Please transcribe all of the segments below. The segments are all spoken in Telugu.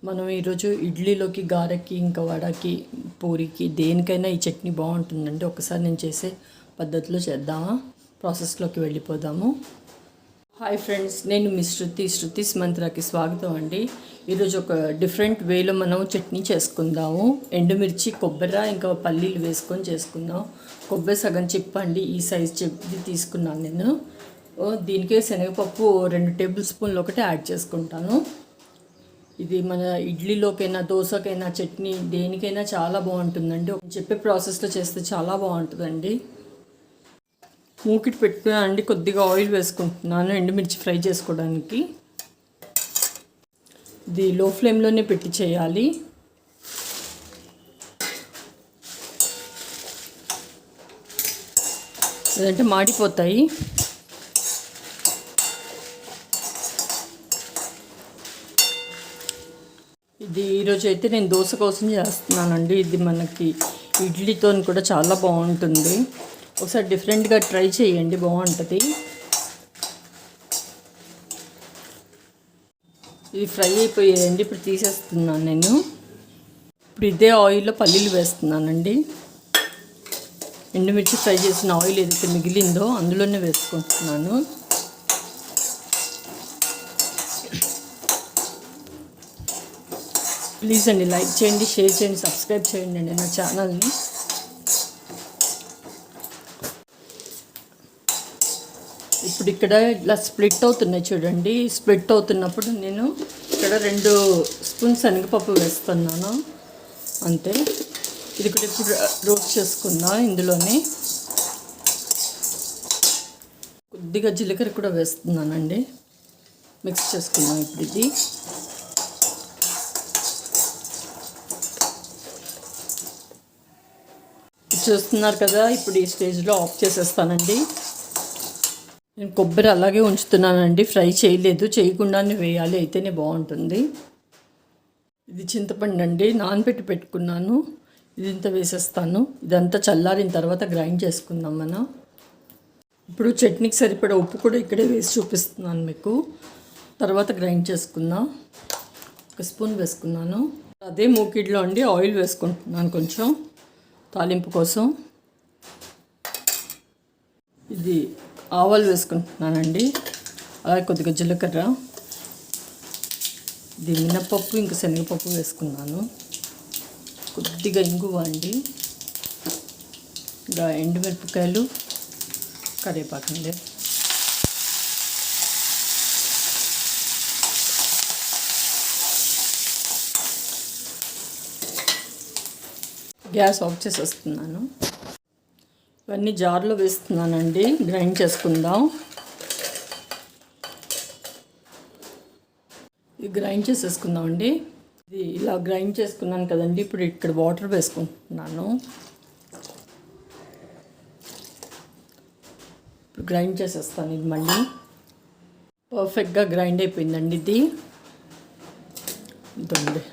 మనం ఈరోజు ఇడ్లీలోకి, గారెకి, ఇంకా వడకి, పూరికి దేనికైనా ఈ చట్నీ బాగుంటుందండి. ఒకసారి నేను చేసే పద్ధతిలో చేద్దామా? ప్రాసెస్లోకి వెళ్ళిపోదాము. హాయ్ ఫ్రెండ్స్, నేను మీ శృతిస్ మంత్రాకి స్వాగతం అండి. ఈరోజు ఒక డిఫరెంట్ వేలో మనం చట్నీ చేసుకుందాము. ఎండుమిర్చి, కొబ్బరి, ఇంకా పల్లీలు వేసుకొని చేసుకుందాం. కొబ్బరి సగం చిప్పండి, ఈ సైజ్ చెప్పి తీసుకున్నాను నేను. దీనికి శనగపప్పు 2 టేబుల్ స్పూన్లు ఒకటి యాడ్ చేసుకుంటాను. ఇది మన ఇడ్లీలోకైనా, దోశకైనా, చట్నీ దేనికైనా చాలా బాగుంటుందండి. చెప్పే ప్రాసెస్లో చేస్తే చాలా బాగుంటుందండి. మూకిటి పెట్టుకున్నానండి, కొద్దిగా ఆయిల్ వేసుకుంటున్నాను ఎండుమిర్చి ఫ్రై చేసుకోవడానికి. ఇది లో ఫ్లేమ్లోనే పెట్టి చేయాలి. లేదంటే మాడిపోతాయి. ఇది ఈరోజు అయితే నేను దోశ కోసం చేస్తున్నానండి. ఇది మనకి ఇడ్లీతో కూడా చాలా బాగుంటుంది. ఒకసారి డిఫరెంట్గా ట్రై చేయండి, బాగుంటుంది. ఇది ఫ్రై అయిపోయాయండి, ఇప్పుడు తీసేస్తున్నాను నేను. ఇప్పుడు ఇదే ఆయిల్లో పల్లీలు వేస్తున్నానండి. ఎండుమిర్చి ఫ్రై చేసిన ఆయిల్ ఏదైతే మిగిలిందో అందులోనే వేసుకుంటున్నాను. ప్లీజ్ అండి, లైక్ చేయండి, షేర్ చేయండి, సబ్స్క్రైబ్ చేయండి అండి నా ఛానల్ని. ఇప్పుడు ఇక్కడ ఇలా స్ప్లిట్ అవుతున్నాయి చూడండి. స్ప్లిట్ అవుతున్నప్పుడు నేను ఇక్కడ 2 స్పూన్స్ శనగపప్పు వేస్తున్నాను అంతే. ఇది కూడా ఇప్పుడు రోస్ట్ చేసుకుందాం. ఇందులోనే కొద్దిగా జీలకర్ర కూడా వేస్తున్నానండి. మిక్స్ చేసుకుందాం ఇప్పుడు ఇది. చూస్తున్నారు కదా, ఇప్పుడు ఈ స్టేజ్లో ఆఫ్ చేసేస్తానండి. నేను కొబ్బరి అలాగే ఉంచుతున్నానండి, ఫ్రై చేయలేదు. చేయకుండానే వేయాలి, అయితేనే బాగుంటుంది. ఇది చింతపండు అండి, నానబెట్టి పెట్టుకున్నాను. ఇది ఇంత వేసేస్తాను. ఇదంతా చల్లారిన తర్వాత గ్రైండ్ చేసుకుందాం మనం. ఇప్పుడు చట్నీకి సరిపడా ఉప్పు కూడా ఇక్కడే వేసి చూపిస్తున్నాను మీకు. తర్వాత గ్రైండ్ చేసుకుందాం. 1 స్పూన్ వేసుకున్నాను. అదే మూకిడ్లో అండి ఆయిల్ వేసుకుంటున్నాను కొంచెం తాలింపు కోసం. ఇది ఆవాలు వేసుకుంటున్నానండి, అలాగే కొద్దిగా జీలకర్ర, ఇది మినపప్పు, ఇంకా శనగపప్పు వేసుకున్నాను. కొద్దిగా ఇంగువ అండి, ఇంకా ఎండుమిరపకాయలు, కరివేపాకండి. గ్యాస్ ఆఫ్ చేసి వస్తున్నాను. ఇవన్నీ జార్లో వేస్తున్నానండి, గ్రైండ్ చేసుకుందాం. ఇది గ్రైండ్ చేసేసుకుందామండి. ఇది ఇలా గ్రైండ్ చేసుకున్నాను కదండి. ఇప్పుడు ఇక్కడ వాటర్ వేసుకుంటున్నాను. ఇప్పుడు గ్రైండ్ చేసేస్తాను. ఇది మళ్ళీ పర్ఫెక్ట్గా గ్రైండ్ అయిపోయిందండి. ఇది ఇదండి.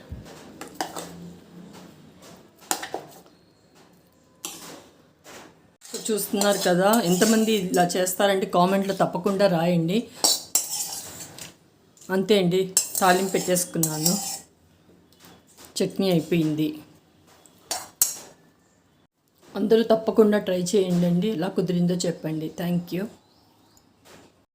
చూస్తున్నారు కదా, ఎంతమంది ఇలా చేస్తారంటే కామెంట్లో తప్పకుండా రాయండి. అంతే అండి, తాలింపు పెట్టేసుకున్నాను. చట్నీ అయిపోయింది. అందరూ తప్పకుండా ట్రై చేయండి అండి. ఎలా కుదిరిందో చెప్పండి. Thank you.